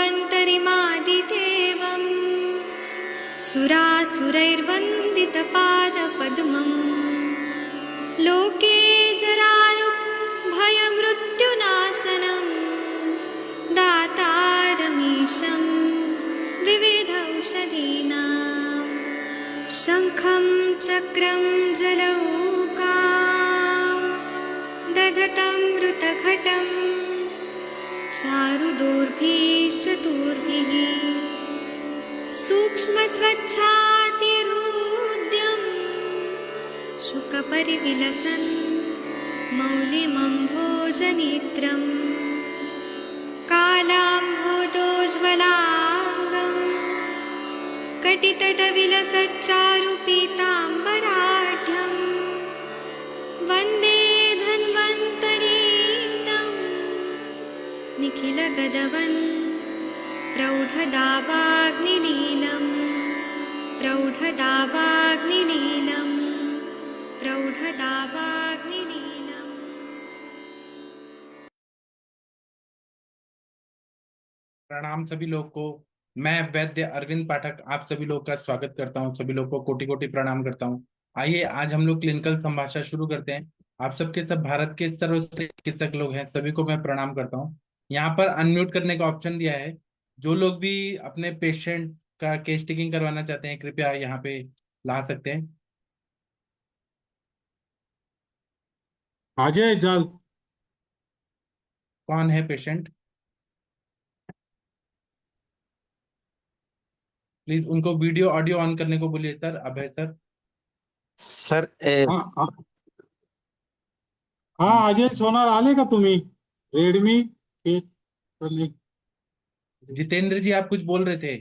धन्वन्तरिमादिदेवम् सुरासुरैर्वन्दितपादपद्मम् लोके जरारुभयमृत्युनाशनम् दातारमीशं विविधौषधीनां शङ्खं चक्रं जलौकां दधतं मृतघटं चारुदोर्भिश्चतुर्भिः सूक्ष्मस्वच्छातिरुद्यं शुकपरिविलसन् मौलिमम्भोजनेत्रम् कालाम्भोदोज्ज्वलाङ्गं कटितटविलसच्चारुपीताम्बराढ्यं वन्दे धन्वन्तरीतं निखिलगदवन् प्रौढदावाग्निलीलं प्रौढदावाग्निलीलं प्रौढदावाग्निलीलम्। प्रणाम सभी लोग को। मैं वैद्य अरविंद पाठक आप सभी लोग का स्वागत करता हूं। सभी लोग को कोटि कोटि प्रणाम करता हूं। आइए आज हम लोग क्लिनिकल संभाषण शुरू करते हैं। आप सबके सब भारत के सर्वश्रेष्ठ चिकित्सक लोग हैं, सभी को मैं प्रणाम करता हूं। यहाँ पर अनम्यूट करने का ऑप्शन दिया है। जो लोग भी अपने पेशेंट का केस टेकिंग करवाना चाहते हैं कृपया यहाँ पे ला सकते हैं। अजय जल कौन है पेशेंट? प्लीज उनको वीडियो ऑडियो ऑन करने को बोलिए सर। अभय सर। सर हाँ अजय सोनार आले का तुम्ही रेडमी के जितेंद्र जी आप कुछ बोल रहे थे।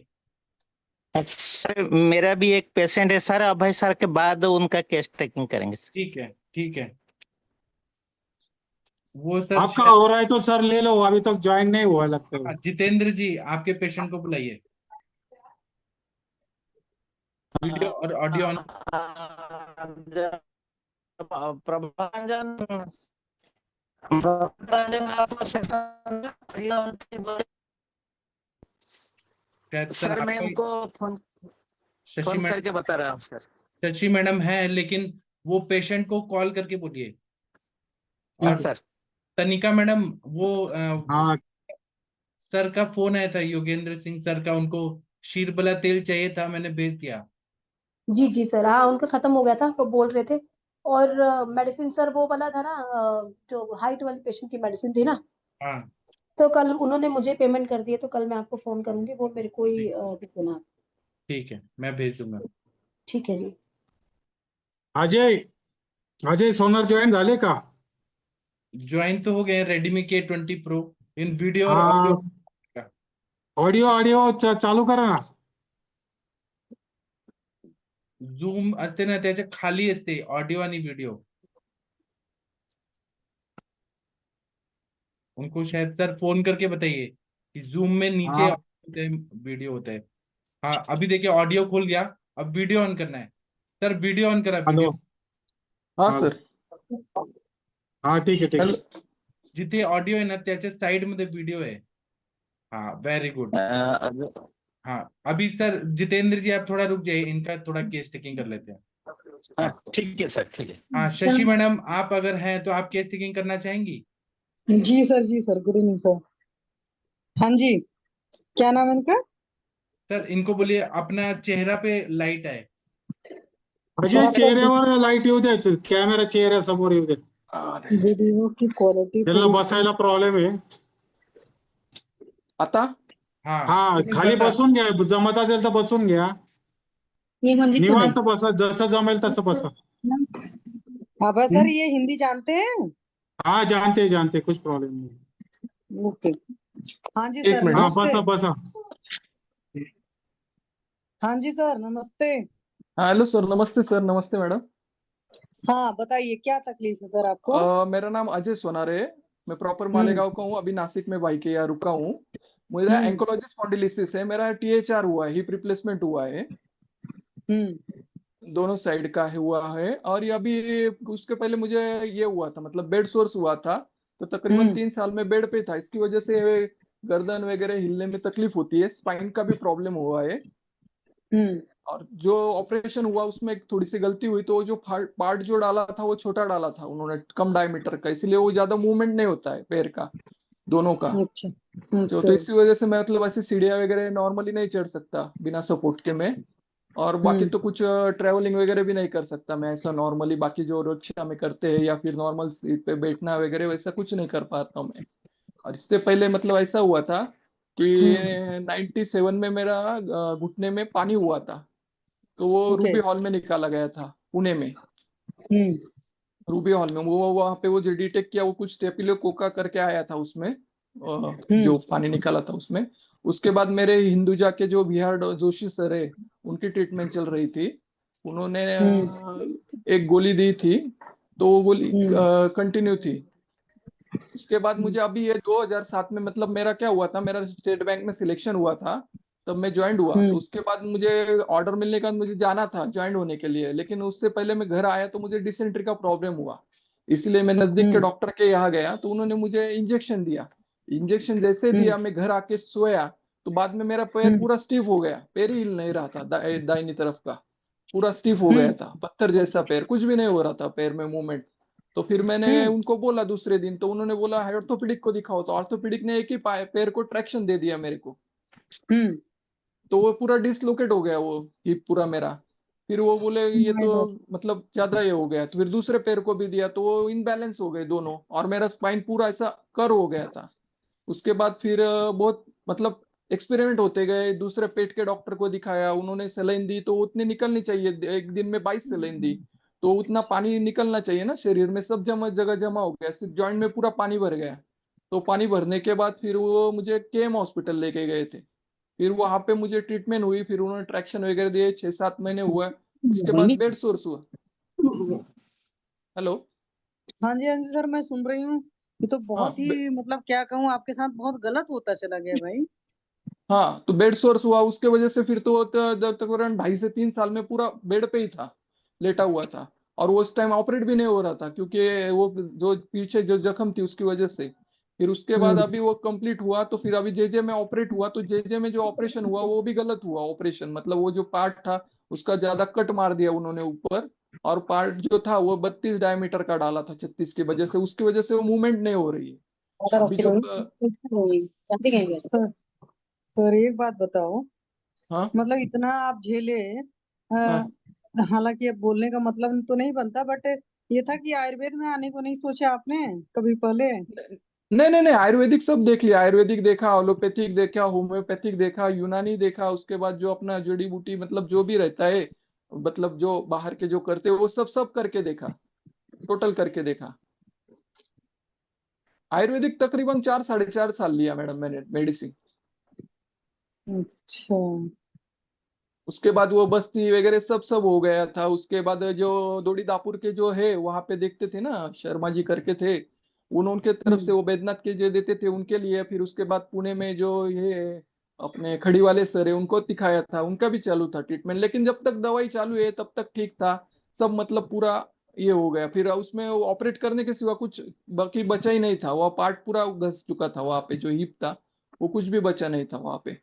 सर मेरा भी एक पेशेंट है सर, अभय सर के बाद उनका केस टेकिंग करेंगे सर। ठीक है ठीक है। वो सर आपका हो रहा है तो सर ले लो, अभी तक ज्वाइन नहीं हुआ लगता है। जितेंद्र जी आपके पेशेंट को बुलाइए। वीडियो और ऑडियो ऑन। प्रभांजन सर मैं उनको फोन शशि करके बता रहा हूँ सर। शशि मैडम है, लेकिन वो पेशेंट को कॉल करके बोलिए। हाँ और सर। तनिका मैडम वो हाँ सर का फोन आया था, योगेंद्र सिंह सर का, उनको शीरबला तेल चाहिए था, मैंने भेज दिया। जी जी सर, हाँ उनका खत्म हो गया था, वो बोल रहे थे। और मेडिसिन सर वो वाला था ना, जो हाइट वाले पेशेंट की मेडिसिन थी ना, हाँ तो कल उन्होंने मुझे पेमेंट कर दिए, तो कल मैं आपको फोन करूंगी, वो मेरे को ही देखो ना। ठीक है मैं भेज दूंगा। ठीक है जी। अजय अजय सोनार ज्वाइन झाले का? ज्वाइन तो हो गए रेडमी K20 Pro। इन वीडियो और हाँ ऑडियो ऑडिओ ऑडिओ चालू करा ना। झूम असते ना त्याचे खाली असते ऑडिओ आणि व्हिडिओ। उनको शायद सर फोन करके बताइए कि जूम में नीचे हाँ होते हैं, वीडियो होता है। हाँ अभी देखिए ऑडियो खुल गया, अब वीडियो ऑन करना है। सर वीडियो ऑन करा, हेलो। वीडियो। हाँ हाँ सर। हाँ ठीक है ठीक हेलो। है। जिथे ऑडियो आहे ना त्याच्या साइड मध्ये व्हिडिओ आहे। हाँ वेरी गुड। हाँ अभी सर जितेंद्र जी आप थोड़ा रुक जाइए, इनका थोड़ा केस टेकिंग कर लेते हैं। ठीक है सर, ठीक है। हाँ शशि मैडम आप अगर हैं तो आप केस टेकिंग करना चाहेंगी? जी सर, गुड इवनिंग सर। हाँ जी, क्या नाम है इनका? सर इनको बोलिए अपना चेहरा पे लाइट आहे। अजय चेहऱ्यावर लाईट येऊ दे, कॅमेरा चेहऱ्यासमोर येऊ दे. वीडियो की क्वालिटी त्यांना बसायला प्रॉब्लेम आहे. आता हाँ हा खाली बसा- बसून घ्या, जमत असेल तर बसून घ्या. ये मंजित निवांत बसा, जसं जमेल तसं बसा. अभय सर ये हिंदी जानते हैं? हाँ जानते कुछ प्रॉब्लम नहीं. ओके। हाँ जी एक सर मिनट। हाँ नमस्ते। बसा. हाँ जी सर नमस्ते। हाँ हेलो सर, नमस्ते सर, नमस्ते मैडम। हाँ बताइए क्या तकलीफ है सर आपको? मेरा नाम अजय सोनार है। मैं प्रॉपर मालेगांव का हूँ, अभी नासिक में भाई के यहाँ रुका हूँ। मेरा एंकोलॉजी स्पॉन्डिलिसिस है, मेरा THR हुआ है, हिप रिप्लेसमेंट हुआ है, दोनों साइड का हुआ है। और ये अभी उसके पहले मुझे ये हुआ था, मतलब बेड सोर्स हुआ था, तो तकरीबन 3 साल में बेड पे था। इसकी वजह से गर्दन वगैरह हिलने में तकलीफ होती है, स्पाइन का भी प्रॉब्लम हुआ है। हम्म और जो ऑपरेशन हुआ उसमें एक थोड़ी सी गलती हुई, तो जो पार्ट जो डाला था वो छोटा डाला था उन्होंने, कम डायमीटर का, इसलिए वो ज्यादा मूवमेंट नहीं होता है पैर का, दोनों का। अच्छा तो अच्छा इसी वजह से मैं मतलब ऐसे सीढ़ियाँ वगैरह नॉर्मली नहीं चढ़ सकता बिना सपोर्ट के मैं। और बाकी तो कुछ ट्रेवलिंग वगैरह भी नहीं कर सकता मैं ऐसा नॉर्मली, बाकी जो रिक्शा में करते हैं या फिर नॉर्मल सीट पे बैठना वगैरह वैसा कुछ नहीं कर पाता हूँ मैं। और इससे पहले मतलब ऐसा हुआ था कि हम्म 97 में मेरा घुटने में पानी हुआ था, तो वो ओके रूबी हॉल में निकाला गया था पुणे में। हम्म रूबी हॉल में वो वहां पे वो जो डिटेक्ट किया, वो कुछ स्टेफिलोकोका करके आया था उसमें, हम्म जो पानी निकाला था उसमें। उसके बाद मेरे हिंदुजा के जो बिहार जोशी सर है, उनकी ट्रीटमेंट चल रही थी। उन्होंने हम्म एक गोली दी थी, तो वो गोली हम्म कंटिन्यू थी। उसके बाद मुझे अभी ये 2007 में मतलब मेरा क्या हुआ था, मेरा स्टेट बैंक में सिलेक्शन हुआ था, तब मैं ज्वाइन हुआ। तो हम्म उसके बाद मुझे ऑर्डर मिलने के बाद मुझे जाना था ज्वाइन होने के लिए, लेकिन उससे पहले मैं घर आया तो मुझे डिसेंट्री का प्रॉब्लम हुआ। इसलिए मैं नजदीक के हम्म डॉक्टर के यहाँ गया, तो उन्होंने मुझे इंजेक्शन दिया। इंजेक्शन जैसे हम्म दिया, मैं घर आके सोया, तो बाद में मेरा पैर हम्म पूरा स्टिफ हो गया, पैर ही हिल नहीं रहा था, दाहिनी तरफ का पूरा स्टिफ हो गया हम्म था, पत्थर जैसा पैर, कुछ भी नहीं हो रहा था पैर में मूवमेंट। तो फिर मैंने हम्म उनको बोला दूसरे दिन, तो उन्होंने बोला ऑर्थोपेडिक को दिखाओ, तो ऑर्थोपेडिक ने एक ही पैर को ट्रैक्शन दे दिया मेरे को। हम्म तो वो पूरा डिसलोकेट हो गया वो हिप पूरा मेरा। फिर वो बोले ये माय तो गॉड मतलब ज्यादा ये हो गया, तो फिर दूसरे पैर को भी दिया, तो वो इनबैलेंस हो गए दोनों, और मेरा स्पाइन पूरा ऐसा कर हो गया था। उसके बाद फिर बहुत मतलब एक्सपेरिमेंट होते गए, दूसरे पेट के डॉक्टर को दिखाया, उन्होंने सलाइन दी, तो उतनी निकलनी चाहिए, एक दिन में 22 सलाइन दी। तो उतना पानी निकलना चाहिए ना शरीर में, सब जगह जमा हो गया, सिर्फ जॉइंट में पूरा पानी भर गया। तो पानी भरने के बाद फिर वो मुझे केएम हॉस्पिटल लेके गए थे। फिर वहां पे मुझे ट्रीटमेंट हुई, फिर उन्होंने ट्रैक्शन वगैरह दिए, 6-7 महीने हुआ। उसके बाद बेड सोर्स हुआ। हेलो। हाँ जी सर, मैं सुन रही हूँ। ये तो हाँ बहुत ही मतलब क्या कहूँ, आपके साथ बहुत गलत होता चला गया भाई। हाँ, तो बेड सोर्स हुआ, उसके वजह से फिर तो जब तकरीबन 2.5 से 3 साल में पूरा बेड पे ही था, लेटा हुआ था। और वो उस टाइम ऑपरेट भी नहीं हो रहा था, क्योंकि वो जो पीछे जो जख्म थी उसकी वजह से। फिर उसके बाद हम्म अभी वो कंप्लीट हुआ, तो फिर अभी जेजे में ऑपरेट हुआ, तो जेजे में जो ऑपरेशन हुआ वो भी गलत हुआ ऑपरेशन, मतलब वो जो पार्ट था उसका ज्यादा कट मार दिया उन्होंने ऊपर। और पार्ट जो था वो 32 डायमीटर का डाला था, 36 की वजह से, उसकी वजह से वो मूवमेंट नहीं हो रही है। अभी जो सर सर एक बात बताओ, हाँ मतलब इतना आप झेले। हाँ। हालांकि अब बोलने का मतलब तो नहीं बनता, बट ये था कि आयुर्वेद में आने को नहीं सोचा आपने कभी पहले? नहीं नहीं नहीं, आयुर्वेदिक सब देख लिया, आयुर्वेदिक देखा, एलोपैथिक देखा, होम्योपैथिक देखा, यूनानी देखा, उसके बाद जो अपना जड़ी बूटी मतलब जो भी रहता है, मतलब जो बाहर के जो करते हैं वो सब सब करके देखा, टोटल करके देखा। आयुर्वेदिक तकरीबन 4-4.5 साल लिया मैडम मैंने मेडिसिन। अच्छा उसके बाद वो बस्ती वगैरह सब सब हो गया था। उसके बाद जो दौड़ी दापुर के जो है वहां पे देखते थे ना, शर्मा जी करके थे, उनके तरफ से हम्म वो बैद्यनाथ के जो देते थे उनके लिए। फिर उसके बाद पुणे में जो ये अपने खड़ी वाले सर है उनको दिखाया था, उनका भी चालू था ट्रीटमेंट, लेकिन जब तक दवाई चालू है तब तक ठीक था सब, मतलब पूरा ये हो गया। फिर उसमें वो ऑपरेट करने के सिवा कुछ बाकी बचा ही नहीं था, वो पार्ट पूरा घस चुका था वहां पे, जो हिप था वो कुछ भी बचा नहीं था वहां पे।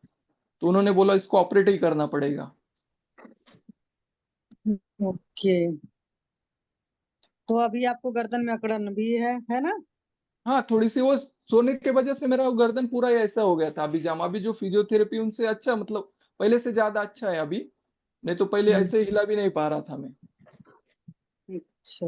तो उन्होंने बोला इसको ऑपरेट ही करना पड़ेगा। ओके, तो अभी आपको गर्दन में अकड़न भी है ना? हाँ, थोड़ी सी वो सोने के वजह से मेरा वो गर्दन पूरा ही ऐसा हो गया था। अभी जाम, अभी जो फिजियोथेरेपी उनसे अच्छा, मतलब पहले से ज्यादा अच्छा है अभी, नहीं तो पहले हम्म, ऐसे हिला भी नहीं पा रहा था मैं। अच्छा,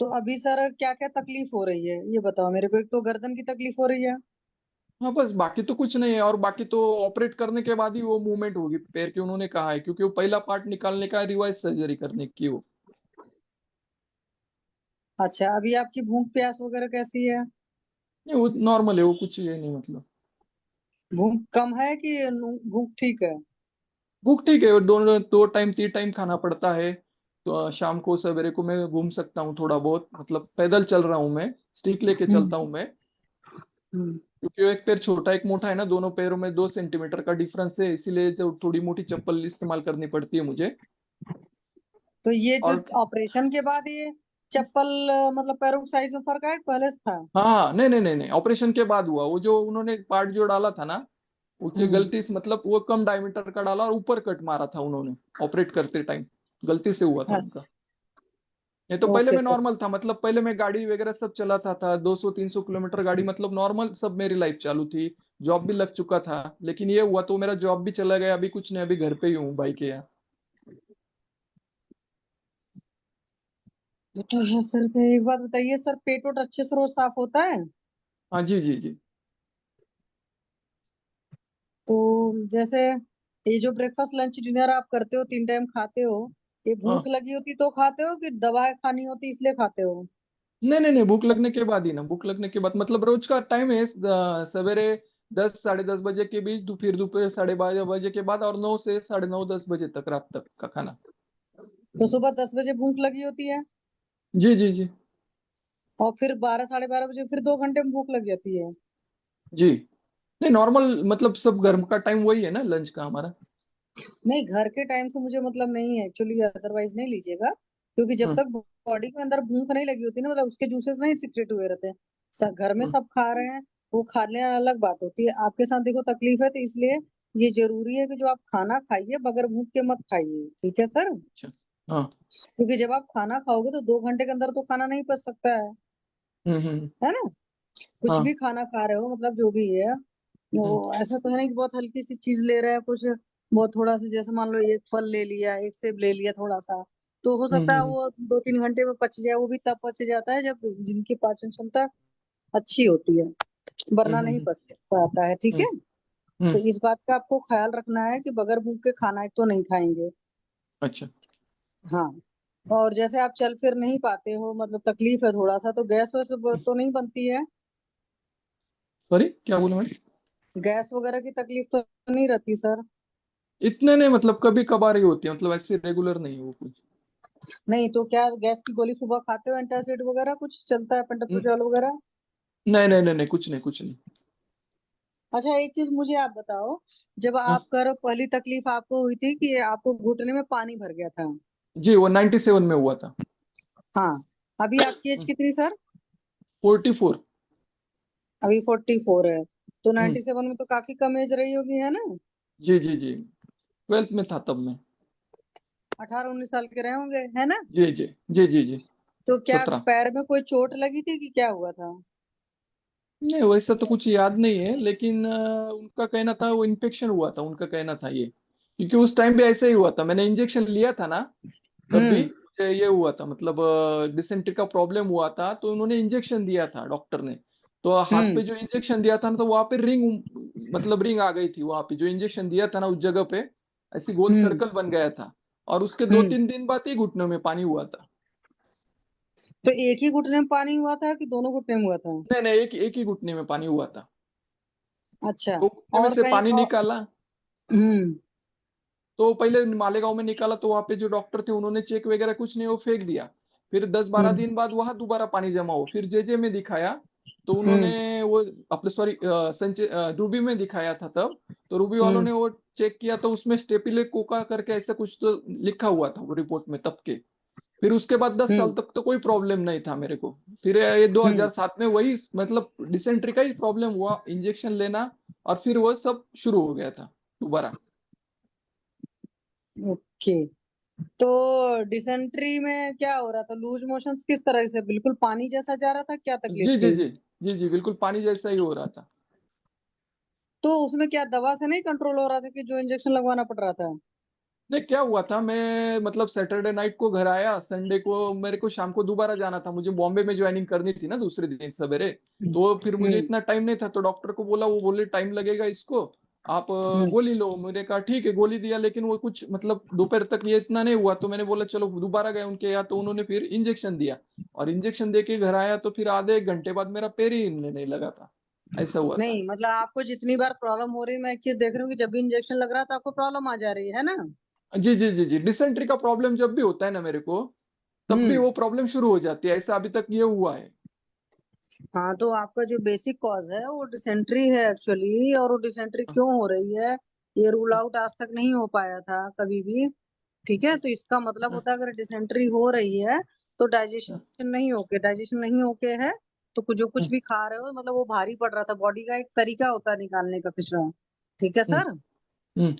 तो अभी सर क्या क्या तकलीफ हो रही है ये बताओ मेरे को। एक तो गर्दन की तकलीफ हो रही है। हाँ बस, बाकी तो कुछ नहीं है, और बाकी तो ऑपरेट करने के बाद ही वो मूवमेंट होगी पैर की, उन्होंने कहा है, क्योंकि वो पहला पार्ट निकालने का रिवाइज सर्जरी करने की वो। अच्छा, अभी आपकी भूख प्यास वगैरह कैसी है? नहीं, वो नॉर्मल है, वो कुछ ये नहीं मतलब। भूख कम है कि भूख ठीक है? भूख ठीक है, वो दोनों 2 टाइम 3 टाइम खाना पड़ता है। तो शाम को सवेरे को मैं घूम सकता हूँ थोड़ा बहुत, मतलब पैदल चल रहा हूँ मैं, स्टिक लेके हम्म चलता हूँ मैं। हम्म क्योंकि वो एक पैर छोटा एक मोटा है ना, दोनों पैरों में 2 सेंटीमीटर का डिफरेंस है, इसीलिए जो थोड़ी मोटी चप्पल इस्तेमाल करनी पड़ती है मुझे। तो ये जो और ऑपरेशन के बाद ये चप्पल मतलब पैरों के साइज में फर्क आया कि पहले से था? हाँ, नहीं नहीं नहीं नहीं, ऑपरेशन के बाद हुआ। वो जो उन्होंने पार्ट जो डाला था ना, उसकी गलती से, मतलब वो कम डायमीटर का डाला और ऊपर कट मारा था उन्होंने ऑपरेट करते टाइम, गलती से हुआ था उनका। ये तो पहले ओके में सर। नॉर्मल था, मतलब पहले मैं गाड़ी वगैरह सब चलाता था, 200-300 किलोमीटर गाड़ी, मतलब नॉर्मल सब मेरी लाइफ चालू थी, जॉब भी लग चुका था। लेकिन ये हुआ तो मेरा जॉब भी चला गया, अभी कुछ नहीं, अभी घर पे ही हूँ भाई के यहाँ। ये तो है सर। तो एक बात बताइए सर, पेट वोट अच्छे से रोज साफ होता है? हाँ जी जी जी। तो जैसे ये जो ब्रेकफास्ट लंच डिनर आप करते हो, 3 टाइम खाते हो, ये भूख हाँ, लगी होती तो खाते हो कि दवाई खानी होती इसलिए खाते हो? नहीं नहीं नहीं, भूख लगने के बाद ही ना, भूख लगने के बाद, मतलब रोज का टाइम है, सवेरे 10 साढ़े 10 बजे के बीच, फिर दोपहर 12:30 बजे के बाद, और 9 से 9:30 10 बजे तक, रात तक का खाना। तो सुबह 10 बजे भूख लगी होती है, जी जी जी और फिर 12 साढ़े 12 बजे फिर 2 घंटे में भूख लग जाती है। जी। नहीं, नॉर्मल, मतलब सब गर्म का टाइम वही है ना लंच का हमारा। नहीं, घर के टाइम से मुझे मतलब नहीं है एक्चुअली, अदरवाइज नहीं लीजिएगा, क्योंकि जब हाँ तक बॉडी के अंदर भूख नहीं लगी होती ना, मतलब उसके जूसेस नहीं सीक्रेट हुए रहते हैं। घर में हाँ सब खा रहे हैं, वो खाने अलग बात होती है, आपके साथ देखो तकलीफ है, तो इसलिए ये जरूरी है कि जो आप खाना खाइए बगैर भूख के मत खाइए, ठीक है सर? अच्छा। हाँ। क्योंकि जब आप खाना खाओगे तो 2 घंटे के अंदर तो खाना नहीं पच सकता हम्म। है ना? कुछ हाँ। भी खाना खा रहे हो, मतलब जो भी है, वो हम्म ऐसा तो है नहीं कि बहुत हल्की सी चीज ले रहे हैं कुछ, बहुत थोड़ा सा, जैसे मान लो एक फल ले लिया, एक सेब ले लिया थोड़ा सा, तो हो सकता है हम्म वो 2-3 घंटे में पच जाए। वो भी तब पच जाता है जब जिनकी पाचन क्षमता अच्छी होती है, वरना नहीं हम्म पच पाता है, ठीक हम्म है? तो हम्म। इस बात का आपको ख्याल रखना है कि बगैर भूख के खाना एक तो नहीं खाएंगे। अच्छा। हाँ। और जैसे आप चल फिर नहीं पाते हो, मतलब तकलीफ है थोड़ा सा, तो गैस वैस तो नहीं बनती है? सॉरी, क्या बोले मैडम? गैस वगैरह की तकलीफ तो नहीं रहती सर? इतने नहीं, मतलब कभी कभार ही होती है, मतलब ऐसे रेगुलर नहीं है वो कुछ। नहीं तो क्या गैस की गोली सुबह खाते हो, एंटासिड वगैरह कुछ चलता है, न- पेंटाप्रोजोल वगैरह? नहीं नहीं नहीं नहीं, कुछ नहीं कुछ नहीं। अच्छा, एक चीज मुझे आप बताओ, जब हाँ आपका पहली तकलीफ आपको हुई थी कि आपको घुटने में पानी भर गया था, जी, वो 97 में हुआ था। हाँ, अभी आपकी एज कितनी सर? 44। अभी 44 है, तो हम्म। 97 में तो काफी कम एज रही होगी, है ना? जी जी जी, 12th में था तब मैं। 18-19 साल के रहे होंगे, है ना? जी जी जी जी जी। तो क्या 17। पैर में कोई चोट लगी थी कि क्या हुआ था? नहीं, वैसा तो कुछ याद नहीं है, लेकिन उनका कहना था वो इन्फेक्शन हुआ था, उनका कहना था ये, क्योंकि उस टाइम भी ऐसा ही हुआ था, मैंने इंजेक्शन लिया था ना, तब भी हम्म। मुझे ये हुआ था, मतलब डिसेंट्री का प्रॉब्लम हुआ था, तो उन्होंने इंजेक्शन दिया था डॉक्टर ने। तो हाथ हम्म। पे जो इंजेक्शन दिया था ना, तो वहां पे रिंग, मतलब रिंग आ गई थी वहां पे, जो इंजेक्शन दिया था ना उस जगह पे, ऐसी गोल हम्म। सर्कल बन गया था। और उसके दो हम्म। तीन दिन बाद ही घुटनों में पानी हुआ था। तो एक ही घुटने में पानी हुआ था कि दोनों घुटने में हुआ था? नहीं नहीं, एक एक ही घुटने में पानी हुआ था। अच्छा। तो घुटने में और से कहीं पानी और? निकाला। हम्म। तो पहले मालेगांव में निकाला, तो वहां पे जो डॉक्टर थे उन्होंने चेक वगैरह कुछ नहीं, वो फेंक दिया। फिर 10-12 हम्म। दिन बाद वहां दोबारा पानी जमा हो, फिर जेजे में दिखाया, तो हम्म। उन्होंने वो, अपने सॉरी, संचय रूबी में दिखाया था तब। तो रूबी वालों हम्म। ने वो चेक किया, तो उसमें स्टेपिले कोका करके ऐसा कुछ तो लिखा हुआ था वो रिपोर्ट में तब के। फिर उसके बाद 10 साल हम्म। तक तो कोई प्रॉब्लम नहीं था मेरे को। फिर ये हम्म। 2007 में वही, मतलब डिसेंट्री का ही प्रॉब्लम हुआ, इंजेक्शन लेना, और फिर वो सब शुरू हो गया था दोबारा। ओके। तो डिसेंट्री में क्या हो रहा था? लूज मोशंस किस तरह से, बिल्कुल पानी जैसा जा रहा था, क्या तकलीफ जी जी थी? जी जी जी, बिल्कुल पानी जैसा ही हो रहा था। तो उसमें क्या दवा से नहीं कंट्रोल हो रहा था कि जो इंजेक्शन लगवाना पड़ रहा था? नहीं, क्या हुआ था, मैं मतलब सैटरडे नाइट को घर आया, संडे को मेरे को शाम को दोबारा जाना था, मुझे बॉम्बे में ज्वाइनिंग करनी थी ना दूसरे दिन सवेरे। तो फिर मुझे हम्म। इतना टाइम नहीं था, तो डॉक्टर को बोला, वो बोले टाइम लगेगा इसको, आप हम्म। गोली लो। मैंने कहा ठीक है, गोली दिया, लेकिन वो कुछ, मतलब दोपहर तक ये इतना नहीं हुआ, तो मैंने बोला चलो दोबारा गए उनके यहाँ, तो उन्होंने फिर इंजेक्शन दिया। और इंजेक्शन दे के घर आया, तो फिर आधे एक घंटे बाद मेरा पैर ही हिलने नहीं लगा था, ऐसा हुआ था। नहीं मतलब आपको जितनी बार प्रॉब्लम हो रही है, मैं एक चीज देख रही हूँ कि जब भी इंजेक्शन लग रहा था आपको प्रॉब्लम आ जा रही है ना? जी जी जी जी, डिसेंट्री का प्रॉब्लम जब भी होता है ना मेरे को, तब भी हम्म। वो प्रॉब्लम शुरू हो जाती है, ऐसा अभी तक ये हुआ है। हाँ, तो आपका जो बेसिक कॉज है वो डिसेंट्री है एक्चुअली, और वो डिसेंट्री क्यों हो रही है ये रूल आउट आज तक नहीं हो पाया था कभी भी, ठीक है? तो इसका मतलब होता है अगर डिसेंट्री हो रही है तो डाइजेशन नहीं होके है, तो जो कुछ भी खा रहे हो मतलब वो भारी पड़ रहा था। बॉडी का एक तरीका होता है निकालने का कचरा। ठीक है सर। हम्म।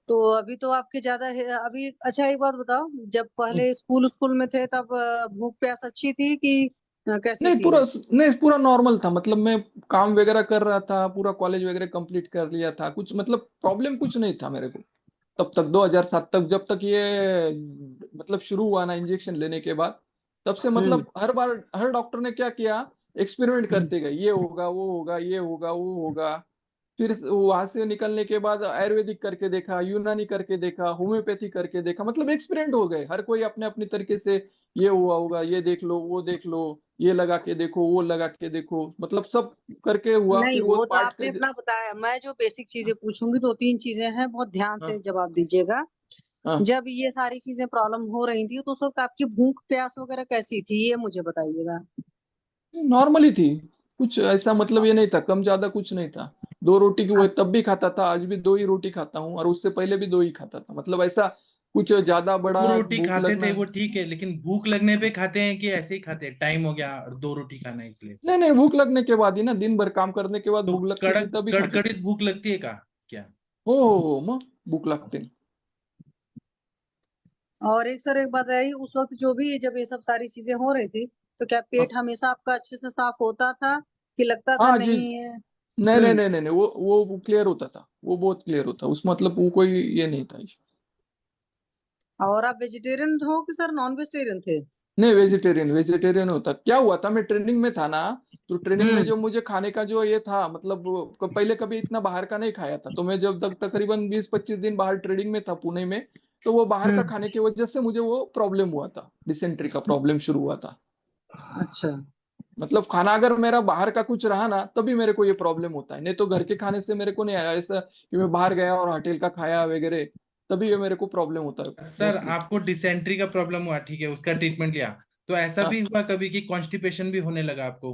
तो अभी तो आपके ज्यादा है अभी। अच्छा एक बात बताओ, जब पहले स्कूल में थे तब भूख प्यास अच्छी थी कि कैसी थी? नहीं पूरा नॉर्मल था, मतलब मैं काम वगैरह कर रहा था, पूरा कॉलेज वगैरह कंप्लीट कर लिया था, कुछ मतलब प्रॉब्लम कुछ नहीं था मेरे को तब तक। 2007 तक जब तक ये मतलब शुरू हुआ ना इंजेक्शन लेने के बाद, तब से हम्म। मतलब हर बार हर डॉक्टर ने क्या किया, एक्सपेरिमेंट करते गए, ये होगा वो होगा ये होगा वो होगा। फिर वहां से निकलने के बाद आयुर्वेदिक करके देखा, यूनानी करके देखा, होम्योपैथी करके देखा, मतलब एक्सपेरिमेंट हो गए हर कोई अपने अपने तरीके से। ये हुआ होगा, ये देख लो वो देख लो, ये लगा के देखो वो लगा के देखो, मतलब सब करके हुआ। नहीं फिर वो वो तो पार्ट आपने का अपना बताया। मैं जो बेसिक चीजें पूछूंगी, 2-3 चीजें हैं, बहुत ध्यान हाँ से जवाब दीजिएगा। हाँ जब ये सारी चीजें प्रॉब्लम हो रही थी तो उस वक्त आपकी भूख प्यास वगैरह कैसी थी, ये मुझे बताइएगा। नॉर्मली थी, कुछ ऐसा मतलब ये नहीं था, कम ज्यादा कुछ नहीं था। 2 रोटी की वो अच्छा। तब भी खाता था, आज भी 2 ही रोटी खाता हूँ, और उससे पहले भी 2 ही खाता था, मतलब ऐसा कुछ ज्यादा दो बड़ा रोटी भूख खाते थे लगना। वो ठीक है, लेकिन भूख लगने पे खाते हैं कि ऐसे ही खाते हैं, टाइम हो गया और 2 रोटी खाना है इसलिए? नहीं नहीं, भूख लगने के बाद ही ना, दिन भर काम करने के बाद तो भूख लगती थी कड़क तभी खाते थे। कड़कड़ित भूख लगती है का क्या? हो मग भूख लगते। और एक सर एक बात है, उस वक्त जो भी जब ये सब सारी चीजें हो रही थी तो क्या पेट हमेशा आपका अच्छे से साफ होता था कि लगता था हाँ जी। नहीं है? नहीं नहीं हम्म। नहीं नहीं नहीं, वो क्लियर होता था, वो बहुत क्लियर होता, उस मतलब वो कोई ये नहीं था issue। और आप वेजिटेरियन हो कि सर नॉन वेजिटेरियन थे? नहीं, वेजिटेरियन वेजिटेरियन होता। क्या हुआ था, मैं ट्रेनिंग में था ना, तो ट्रेनिंग में हम्म। जो मुझे खाने का जो ये था, मतलब पहले कभी इतना बाहर का नहीं खाया था, तो मैं जब तक तकरीबन 20-25 दिन बाहर ट्रेनिंग में था पुणे में, तो वो बाहर का हम्म। खाने की वजह से मुझे वो प्रॉब्लम हुआ था, डिसेंट्री का प्रॉब्लम शुरू हुआ था। अच्छा। मतलब खाना अगर मेरा बाहर का कुछ रहा ना, तभी मेरे को ये प्रॉब्लम होता है, नहीं तो घर के खाने से मेरे को नहीं आया ऐसा कि मैं बाहर गया और होटल का खाया वगैरह, तभी ये मेरे को प्रॉब्लम होता है सर मोस्टली। आपको डिसेंट्री का प्रॉब्लम हुआ, ठीक है, उसका ट्रीटमेंट लिया, तो ऐसा भी हाँ, हुआ कभी कि कॉन्स्टिपेशन भी होने लगा आपको?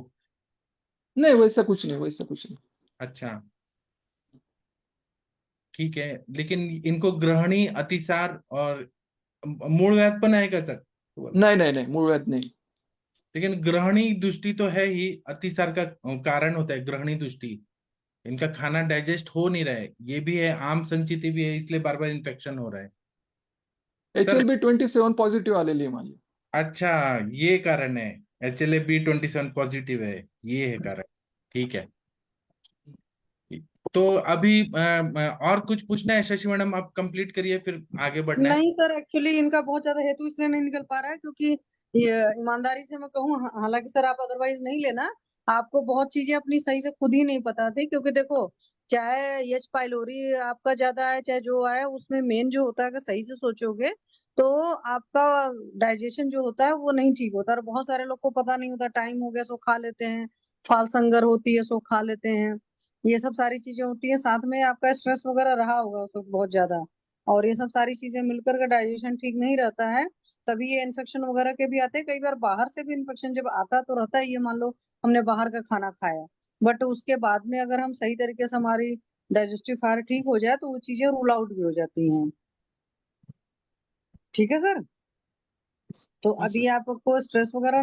नहीं वैसा कुछ नहीं, वैसा कुछ नहीं। अच्छा, ठीक है, लेकिन इनको ग्रहणी अतिसार और मूलव्याध पण आहे का सर? नहीं नहीं नहीं, मूल व्याध नहीं। लेकिन ग्रहणी दृष्टि तो है ही, अतिसार का कारण होता है ग्रहणी दृष्टि। इनका खाना डाइजेस्ट हो नहीं रहा है, ये भी है, आम संचिति भी है, इसलिए बार बार इन्फेक्शन हो रहा है सर। HLB-27 पॉजिटिव आलेली आहे माझी। अच्छा, ये कारण है, HLA-B27 पॉजिटिव है, ये है कारण। ठीक है। तो अभी और कुछ पूछना है शशि मैडम? आप कंप्लीट करिए, फिर आगे बढ़ना है। नहीं सर, एक्चुअली इनका बहुत ज्यादा हेतु इसलिए नहीं निकल पा रहा है क्योंकि ये ईमानदारी से मैं कहूँ, हालांकि सर आप अदरवाइज नहीं लेना, आपको बहुत चीजें अपनी सही से खुद ही नहीं पता थी। क्योंकि देखो, चाहे एच पाइलोरी आपका ज्यादा है चाहे जो है, उसमें मेन जो होता है, अगर सही से सोचोगे तो आपका डाइजेशन जो होता है वो नहीं ठीक होता। और बहुत सारे लोग को पता नहीं होता, टाइम हो गया सो खा लेते हैं, फाल संगर होती है सो खा लेते हैं, ये सब सारी चीजें होती है। साथ में आपका स्ट्रेस वगैरह रहा होगा उस वक्त बहुत ज्यादा, और ये सब सारी चीजें मिलकर के डाइजेशन ठीक नहीं रहता है, तभी ये इन्फेक्शन वगैरह के भी आते हैं। कई बार बाहर से भी इन्फेक्शन जब आता तो रहता है, ये मान लो हमने बाहर का खाना खाया, बट उसके बाद में अगर हम सही तरीके से हमारी डाइजेस्टिव फायर ठीक हो जाए तो वो चीजें रूल आउट भी हो जाती हैं। ठीक है सर। तो हाँ अभी सर। आपको स्ट्रेस वगैरह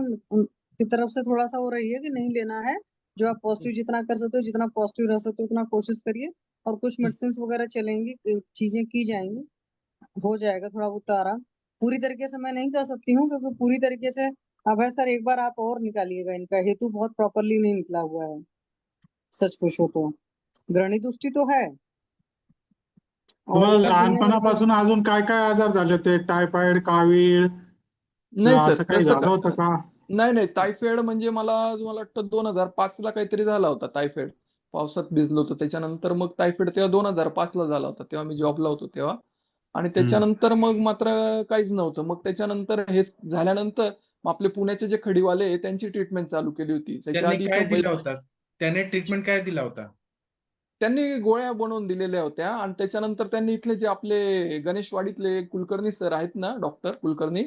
की तरफ से थोड़ा सा हो रही है कि नहीं लेना है? जो आप पॉजिटिव जितना कर सकते हो, जितना पॉजिटिव रह सकते हो उतना कोशिश करिए। और कुछ मेडिसिन वगैरह चलेंगी, चीजें की जाएंगी, हो जाएगा थोड़ा बहुत आराम। पूरी तरीके से मैं नहीं कर सकती हूँ क्योंकि पूरी तरीके से अब है सर, एक बार आप और निकालिएगा, इनका हेतु बहुत प्रॉपरली नहीं निकला हुआ है सच पूछो तो। ग्रहणी तुष्टि तो है, और तुम्हाला ये सब दुनिया भर की। लहानपणापासून अजून काय काय आजार झाले ते? टायफॉइड, कावीळ नाही किंवा सर, असं काही तसं झालं होतं का का? नाही नाही, टायफॉइड म्हणजे मला वाटतं 2005 ला काहीतरी झाला होता टायफॉइड, पावसात भिजलो होतो त्याच्यानंतर, मग टायफॉइड तेव्हा 2005 ला झाला होता, तेव्हा मी जॉबला होतो तेव्हा, आणि हम्म. त्याच्यानंतर मग मात्र काहीच नव्हतं। मग त्याच्यानंतर हे झाल्यानंतर मग आपले पुण्याचे जे खडीवाले आहे, त्यांची ट्रीटमेंट चालू केली होती, त्याच्या त्यांनी आधी काय इथं दिला होता? त्याने ट्रीटमेंट काय दिला होता? त्यांनी गोळ्या बनवून दिलेल्या होत्या, आणि त्याच्यानंतर त्यांनी इथले जे आपले गणेशवाडीतले कुलकर्णी सर आहेत ना, डॉक्टर कुलकर्णी,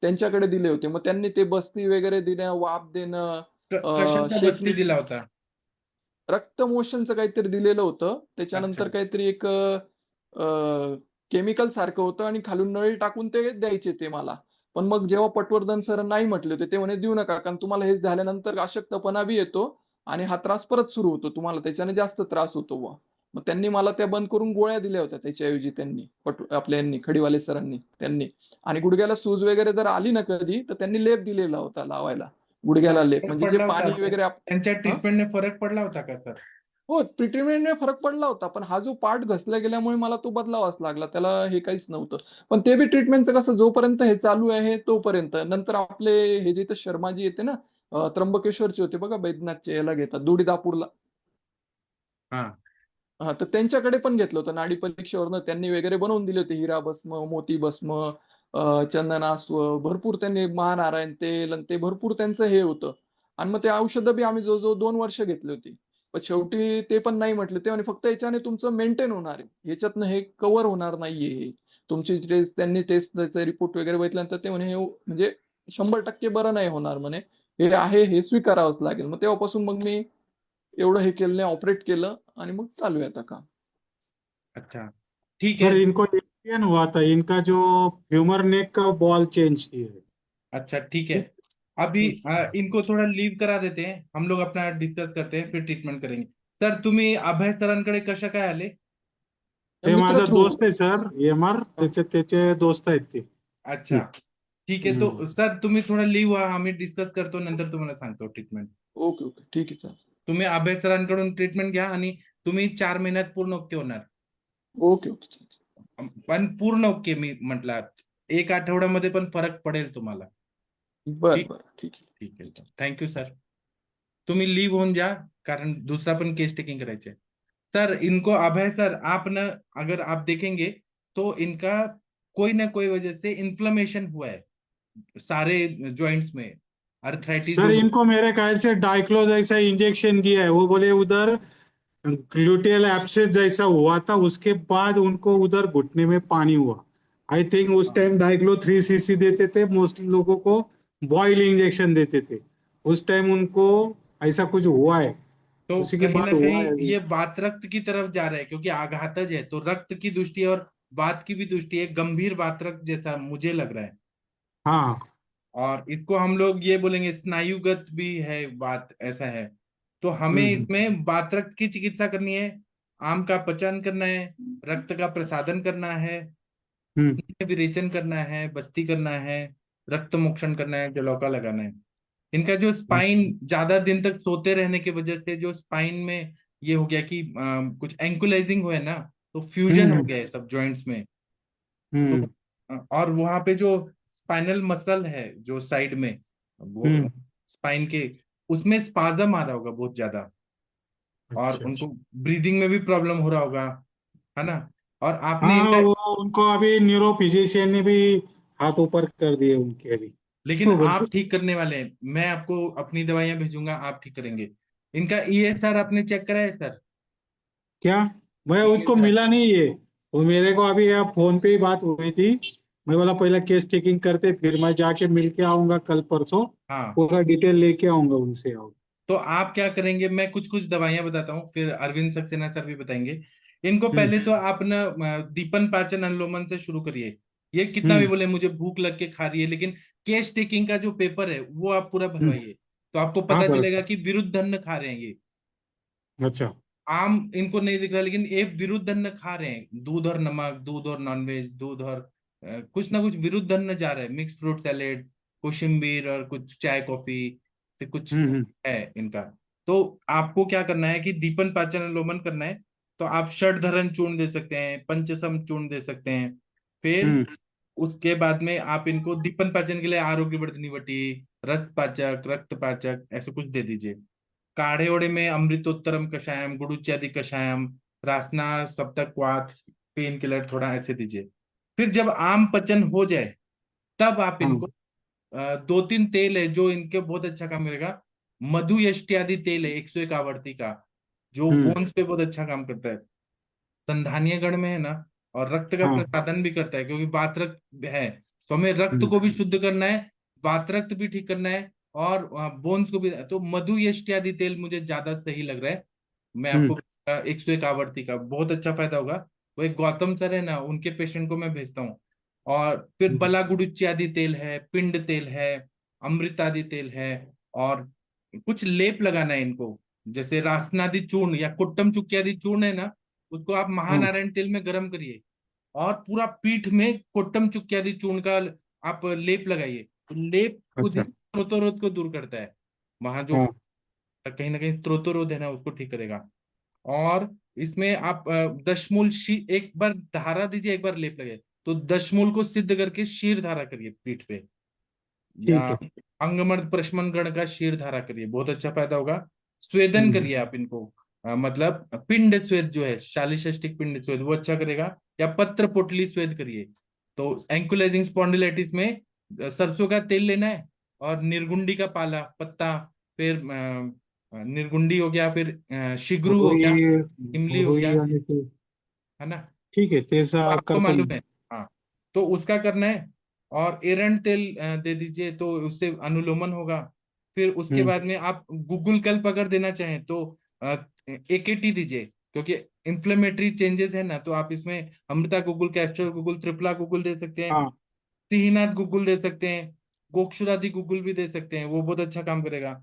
त्यांच्याकडे दिले होते। मग त्यांनी ते बस्ती वगैरे देणं, वाफ देणं, कशाचा बस्ती शेकणं, दिला होता? रक्त मोशनचं काहीतरी दिलेलं होतं, अच्छा, त्याच्यानंतर काहीतरी एक केमिकल सारखं होतं, आणि खालून नळी टाकून ते द्यायचे ते मला, पण मग जेव्हा पटवर्धन सर नाही म्हटले होते ते म्हणे देऊ नका, कारण तुम्हाला हे झाल्यानंतर अशक्तपणा बी येतो आणि हा त्रास परत सुरू होतो, तुम्हाला त्याच्याने जास्त त्रास होतो बुवा. मग त्यांनी मला त्या बंद करून गोळ्या दिल्या होत्या त्याच्याऐवजी, त्यांनी आपल्या यांनी खडीवाले सरांनी त्यांनी. आणि गुडघ्याला सूज वगैरे जर आली ना कधी, तर त्यांनी लेप दिलेला होता लावायला गुडघ्याला लेप, फरक म्हणजे जे पडला होता पाणी वगैरे त्यांच्या ट्रीटमेंटने फरक पडला होता का सर? हो, ट्रीटमेंटने फरक पडला होता, पण हा जो पार्ट घसला गेल्यामुळे मला तो बदलावाच लागला, त्याला हे काहीच नव्हतं. पण ते बी ट्रीटमेंटचं कसं, जोपर्यंत हे चालू आहे तोपर्यंत. नंतर आपले हे जे शर्माजी येते ना, त्र्यंबकेश्वरचे होते बघा, बैद्यनाथचे याला घेतात दोडीदापूरला. हा हा, तर त्यांच्याकडे पण घेतलं होतं नाडी परीक्षेवरनं, त्यांनी वगैरे बनवून दिले होते हिरा भस्म, मोती भस्म, चंदनास्व, भरपूर त्यांनी महानारायण तेल आणि ते भरपूर त्यांचं हे होतं. आणि मग ते औषधं बी आम्ही जवळजवळ 2 वर्ष घेतली होती. पण शेवटी ते पण नाही म्हटले, ते म्हणे फक्त याच्याने तुमचं मेंटेन होणार आहे, याच्यातनं हे कव्हर होणार नाहीये. तुमची टेस्ट, त्यांनी टेस्टचा रिपोर्ट वगैरे बघितल्यानंतर ते म्हणे हे म्हणजे 100% बरं नाही होणार म्हणे, हे आहे हे स्वीकारावंच लागेल. मग तेव्हापासून मग मी एवढं हे केलं नाही, ऑपरेट केलं आणि मग चालू आहे आता काम. अच्छा ठीक सर है। इनको एशियन हुआ था, इनका जो फ्यूमर नेक का बॉल चेंज किए है। अच्छा ठीक है, अभी इनको थोड़ा लीव करा देते हैं, हम लोग अपना डिस्कस करते हैं, फिर ट्रीटमेंट करेंगे. सर तुम्ही अभय सरांकडे कशा काय आले? ते मित्र माझा थ्रू. दोस्त आहे सर, एमआर त्याचे त्याचे दोस्त आहेत ते. अच्छा ठीक आहे, तो हम्म. सर तुम्ही थोडा लीव व्हा, आम्ही डिस्कस करतो, नंतर तुम्हाला सांगतो ट्रीटमेंट. ओके ओके, ठीक आहे सर. तुम्ही अभय सरांकडून ट्रीटमेंट घ्या आणि तुम्ही 4 महिन्यात पूर्ण ओके होणार. Okay okay. पण पूर्ण ओके मी म्हटलं, 1 आठवड्यामध्ये पण फरक पडेल तुम्हाला. बरं ठीक. बरं, ठीक आहे. ठीक आहे सर, थँक्यू सर. तुम्ही लीव होऊन जा, कारण दूसरा पण केस टेकिंग करायचे है. सर इनको अभय सर, आप न अगर आप देखेंगे तो इनका कोई ना कोई वजह से इन्फ्लेमेशन हुआ है सारे जॉइंट्स में, अर्थराइटिस सर इनको मेरे ख्याल से डाइक्लो जैसा इंजेक्शन दिया है, वो बोले उधर ग्लूटियल एब्सेस जैसा हुआ था, उसके बाद उनको उधर घुटने में पानी हुआ। आई थिंक उस टाइम डाइक्लो 3 cc देते थे, मोस्टली लोगों को बॉयल इंजेक्शन देते थे, उस टाइम उनको ऐसा कुछ हुआ है, तो उसी के कहीं ना बाद हुआ कहीं है अभी। ये वात रक्त की तरफ जा रहा है, क्योंकि आघातज है, तो रक्त की दृष्टि और वात की भी दृष्टि है, गंभीर वात रक्त जैसा मुझे लग रहा है। हाँ और इसको हम लोग ये बोलेंगे स्नायुगत भी है बात, ऐसा है। तो हमें हम्म इसमें वात रक्त की चिकित्सा करनी है, आम का पचन करना है, रक्त का प्रसादन करना है, हम्म विरेचन करना है, बस्ती करना है, रक्त मोक्षण करना है, जलौका लगाना है। इनका जो स्पाइन ज्यादा दिन तक सोते रहने की वजह से जो स्पाइन में ये हो गया कि कुछ एंकुलाइजिंग हुआ है ना, तो फ्यूजन हो गया है सब जॉइंट्स में। तो हम्म और वहां पे जो स्पाइनल मसल है जो साइड में, वो हम्म। स्पाइन के, उसमें स्पाजम आ रहा होगा बहुत ज्यादा, और अच्छा उनको अच्छा। ब्रीदिंग में भी प्रॉब्लम हो रहा होगा, है ना? और आपने हाँ इनका, वो उनको अभी न्यूरो फिजिशियन ने भी हाथ ऊपर कर दिए उनके अभी। लेकिन तो आप बोलते ठीक करने वाले हैं, मैं आपको अपनी दवाइयां भेजूंगा, आप ठीक करेंगे। इनका ईएसआर आपने चेक करा है सर? क्या, मैं उसको ESR? मिला नहीं है, वो मेरे को अभी यहाँ फोन पे ही बात हुई थी, मैं बोला पहले केस टेकिंग करते, फिर मैं जाके मिल के आऊंगा कल परसों, हाँ, पूरा डिटेल लेके आऊंगा उनसे। आओ तो आप क्या करेंगे, मैं कुछ कुछ दवाइयां बताता हूँ, फिर अरविंद सक्सेना सर भी बताएंगे। इनको हम्म पहले तो आप ना दीपन पाचन अनुलोमन से शुरू करिए। ये कितना भी हम्म बोले मुझे भूख लग के खा रही है, लेकिन केस टेकिंग का जो पेपर है वो आप पूरा हम्म। भरवाइए, तो आपको हाँ पता पर चलेगा कि विरुद्ध अन्न खा रहे हैं ये। अच्छा। आम इनको नहीं दिख रहा, लेकिन ये विरुद्ध अन्न खा रहे हैं, दूध और नमक, दूध और नॉनवेज, दूध और कुछ ना कुछ विरुद्ध अन्न जा रहा है, मिक्स फ्रूट सैलेड, कोशिम्बीर और कुछ चाय कॉफी से कुछ हम्म। है इनका। तो आपको क्या करना है कि दीपन पाचन अनुलोमन करना है, तो आप षडधरण चूर्ण दे सकते हैं, पंचसम चूर्ण दे सकते हैं। फिर हम्म उसके बाद में आप इनको दीपन पाचन के लिए आरोग्य वर्धनी वटी, रस पाचक, रक्त पाचक, ऐसे कुछ दे दीजिए। काढ़े ओढ़े में अमृतोत्तरम कषायम, गुड़ुच्यादि कषायम, रासना सप्तक वात, पेन किलर थोड़ा ऐसे दीजिए। फिर जब आम पचन हो जाए, तब आप हाँ इनको 2-3 तेल है जो इनके बहुत अच्छा काम करेगा। मधु यष्टि तेल है 101 आवर्ती का, जो हम्म बोन्स पे बहुत अच्छा काम करता है, संधानीय गण में है ना, और रक्त का हाँ प्रसादन भी करता है, क्योंकि वात रक्त है, तो हमें रक्त हम्म को भी शुद्ध करना है, वात रक्त भी ठीक करना है, और बोन्स को भी। तो मधु यष्टि तेल मुझे ज्यादा सही लग रहा है, मैं हम्म। आपको 101 आवर्ती का बहुत अच्छा फायदा होगा। वो एक गौतम सर है ना, उनके पेशेंट को मैं भेजता हूँ, और फिर बलागुडुच्ची आदि तेल है, पिंड तेल है, अमृत आदि तेल है, और कुछ लेप लगाना है इनको, जैसे रासनादि चूर्ण या कुट्टम चुक्की आदि चूर्ण है ना, उसको आप महानारायण तेल में गर्म करिए और पूरा पीठ में कोट्टम चुक्की आदि चूर्ण का आप लेप लगाइए। तो लेप खुद ही अच्छा। स्त्रोतरोध को दूर करता है, वहां जो हाँ। कहीं ना कहीं स्त्रोतरोध है ना उसको ठीक करेगा। और इसमें आप दशमूल एक बार धारा दीजिए, एक बार लेप लगाइए। तो दशमूल को सिद्ध करके शीर धारा करिए पीठ पे, या ठीक है। अंगमर्द प्रशमन गण का शीर धारा करिए, बहुत अच्छा फायदा होगा। स्वेदन हम्म। करिए आप इनको, मतलब पिंड स्वेद जो है, शालीषष्टिक पिंड स्वेद, वो अच्छा करेगा। या पत्र पोटली स्वेद करिए। तो एंकुलाइजिंग स्पॉन्डिलाइटिस में सरसों का तेल लेना है, और निर्गुंडी का पाला पत्ता, फिर निर्गुंडी हो गया, फिर शिग्रू हो रुई। गया, इमली हो रुई गया, आणि ते है ना। ठीक आहे तो त्याचा आपको करतो मालूम मी। है। हाँ, तो उसका करना है। और एरंड तेल दे दीजिए, तो उससे अनुलोमन होगा। फिर उसके हम्म। बाद में आप गूगल कल्प अगर देना चाहें तो एकेटी दीजिए, क्योंकि इंफ्लेमेटरी चेंजेस है ना, तो आप इसमें अमृता गूगल, कैस्टर गूगल, त्रिफला गूगल दे सकते हैं, हाँ। सिहीनाथ गूगल दे सकते हैं, गोक्षुरादि गूगल भी दे सकते हैं, वो बहुत अच्छा काम करेगा।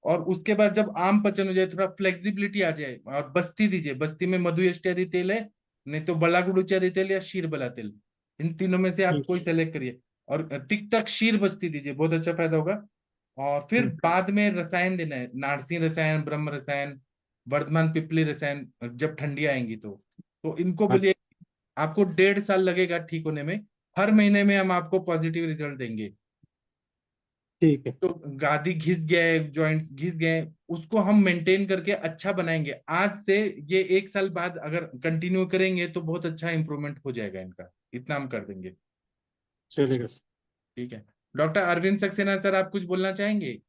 और उसके बाद जब आम पचन हो जाए, थोड़ा फ्लेक्सिबिलिटी आ जाए, और बस्ती दीजिए। बस्ती में मधु यष्टि आदि तेल है, नहीं तो बला गुडुची आदि तेल या शीर बला तेल, इन तीनों में से आप ठीक कोई है। सेलेक्ट करिए। और टिक क्षीर बस्ती दीजिए, बहुत अच्छा फायदा होगा। और फिर बाद में रसायन देना है, नारसी रसायन, ब्रह्म रसायन, वर्धमान पिपली रसायन, जब ठंडी आएंगी तो इनको बोलिए। अच्छा। आपको 1.5 साल लगेगा ठीक होने में। हर महीने में हम आपको पॉजिटिव रिजल्ट देंगे। ठीक है। तो गादी घिस गया है, जॉइंट्स घिस गए हैं, उसको हम मेंटेन करके अच्छा बनाएंगे। आज से ये 1 साल बाद अगर कंटिन्यू करेंगे तो बहुत अच्छा इंप्रूवमेंट हो जाएगा इनका, इतना हम कर देंगे। चलेगा सर। ठीक है। डॉक्टर अरविंद सक्सेना सर, आप कुछ बोलना चाहेंगे?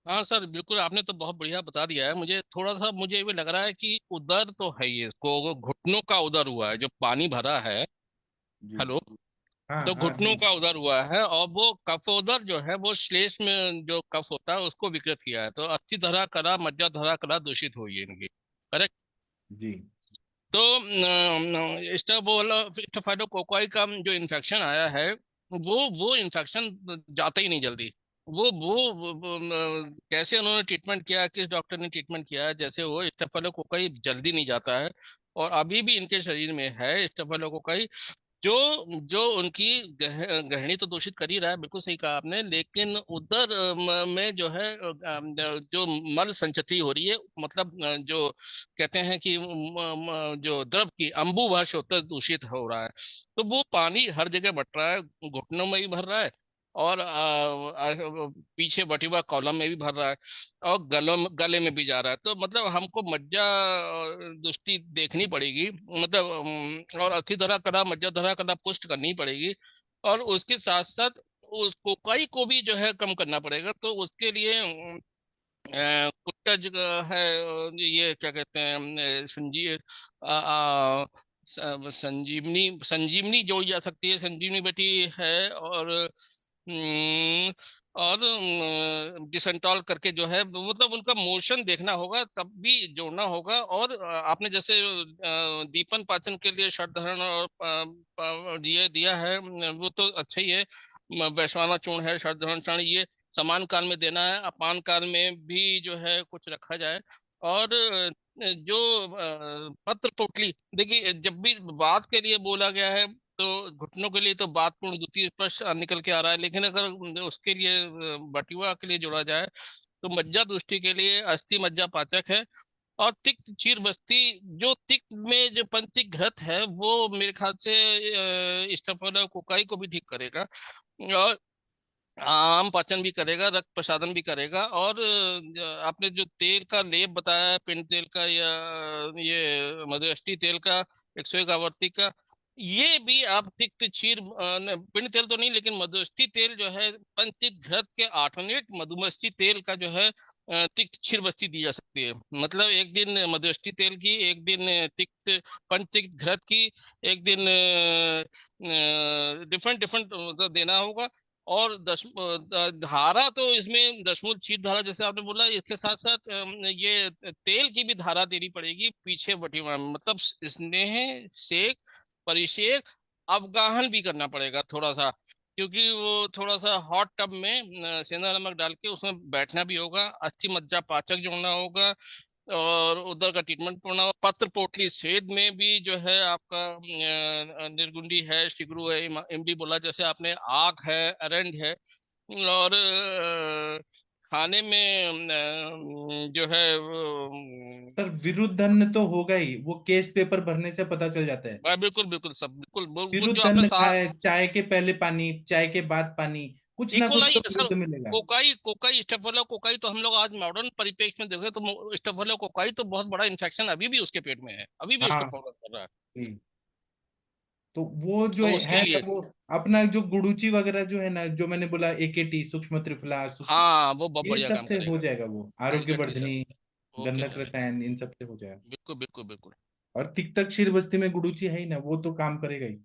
हाँ सर, बिल्कुल आपने तो बहुत बढ़िया बता दिया है। मुझे थोड़ा सा मुझे भी लग रहा है कि उदर तो है ही, इसको घुटनों का उदर हुआ है जो पानी भरा है। जी। हेलो। हाँ तो हाँ घुटनों बोलिए। का उदर हुआ है, और वो कफोदर जो है वो श्लेष्म में जो कफ होता है उसको विकृत किया है। तो अस्थि धरा कला, मज्जा धरा कला दूषित हुई है इनकी। करेक्ट। जी। तो स्टेफाइलोकोकाई का जो इन्फेक्शन आया है, वो इन्फेक्शन जाता ही नहीं जल्दी। कैसे उन्होंने ट्रीटमेंट किया, किस डॉक्टर ने ट्रीटमेंट किया, जैसे वो स्टेफाइलोकोकाई जल्दी नहीं जाता है। और अभी भी इनके शरीर में है स्टेफाइलोकोकाई, जो जो उनकी गहनी तो दूषित कर ही रहा है, बिल्कुल सही कहा आपने। लेकिन उधर में जो है जो मल संचति हो रही है, मतलब जो कहते हैं कि जो द्रव की अम्बुभाष होता है दूषित हो रहा है। तो वो पानी हर जगह बट रहा है, घुटनों में भी भर रहा है, और पीछे बटी हुआ कॉलम में भी भर रहा है, और गले में भी जा रहा है। तो मतलब हमको मज्जा दृष्टि देखनी पड़ेगी, मतलब और अस्थि धरा कला, मज्जा धरा कला पुष्ट करनी पड़ेगी। और उसके साथ साथ उस कोकाई को भी जो है कम करना पड़ेगा। तो उसके लिए कुट्टज है, ये क्या कहते हैं, संजीवनी संजीवनी जोड़ी जा सकती है, संजीवनी बेटी है। और और डिसंटॉल करके जो है, मतलब उनका मोशन देखना होगा, तब भी जोड़ना होगा। और आपने जैसे दीपन पाचन के लिए शतधरण और ये दिया है, वो तो अच्छा ही है। वैश्वाना चूर्ण है, शतधरण चूर्ण, ये समान काल में देना है। अपान काल में भी जो है कुछ रखा जाए। और जो पत्र पोटली, देखिए जब भी बात के लिए बोला गया है तो घुटनों के लिए तो बात पूर्ण द्वितीय स्पर्श निकल के आ रहा है, लेकिन अगर उसके लिए बटिवा के लिए जोड़ा जाए तो मज्जा दृष्टि के लिए अस्थि मज्जा पाचक है। और तिक्त चीर बस्ती, जो तिक्त में जो पंचतिक घृत है वो मेरे ख्याल से स्टेफोला कोकाई को भी ठीक करेगा, और आम पाचन भी करेगा, रक्त प्रसादन भी करेगा। और आपने जो तेल का लेप बताया है, पिंड तेल का या ये मधुष्टि तेल का, 101 आवर्ती का, ये भी आप तिक्त क्षीर पिंड तेल तो नहीं, लेकिन मधुष्टि तेल जो है पंचतिक घृत के आठनेट मधुमस्ती तेल का जो है तिक्त क्षीर बस्ती दी जा सकती है। मतलब एक दिन मधुष्टि तेल की, एक दिन तिक्त पंचतिक घृत की, एक दिन डिफरेंट डिफरेंट देना होगा। और धारा तो इसमें दशमूल चीट धारा जैसे आपने बोला, इसके साथ साथ ये तेल की भी धारा देनी पड़ेगी पीछे बटी हुआ, मतलब स्नेह, सेक, परिषेक, अवगाहन भी करना पड़ेगा थोड़ा सा, क्योंकि वो थोड़ा सा हॉट टब में सेंधा नमक डाल के उसमें बैठना भी होगा, अस्थि मज्जा पाचक जोड़ना होगा, और उधर का ट्रीटमेंट पड़ना होगा। पत्र पोटली स्वेद में भी जो है आपका निर्गुंडी है, शिगरू है, इमली बोला जैसे आपने, आक है, अरंड है, और खाने में जो है सर विरुद्ध अन्न तो होगा ही, वो केस पेपर भरने से पता चल जाता है। बिल्कुल बिल्कुल सब बिल्कुल वो जो विरुद्ध आपने अन्न खाए, चाय के पहले पानी, चाय के बाद पानी, कुछ ना कुछ इकोलाई तो सर, विरुद्ध मिलेगा। कोकाई कोकाई स्टेफोला कोकाई तो हम लोग आज मॉडर्न परिप्रेक्ष्य में देखें तो स्टेफोला कोकाई तो बहुत बड़ा इन्फेक्शन अभी भी उसके पेट में है, अभी भी उसको हाँ प्रॉब्लम कर रहा है। जी। तो वो जो तो उसके है ना, लिए वो अपना जो गुडुची वगैरह जो है ना, जो मैंने बोला एकेटी, सूक्ष्म त्रिफला, सूक्ष्म, हाँ वो बहुत ये बढ़िया सब काम से हो करेगा। जाएगा, वो आरोग्य एग्जैक्टली सर। वर्धनी, ओके गंधक सर। रसायन, इन सब से हो जाएगा। बिल्कुल बिल्कुल बिल्कुल। और तिक्तक क्षीर बस्ती में गुडुची है ही ना, वो तो काम करेगा ही।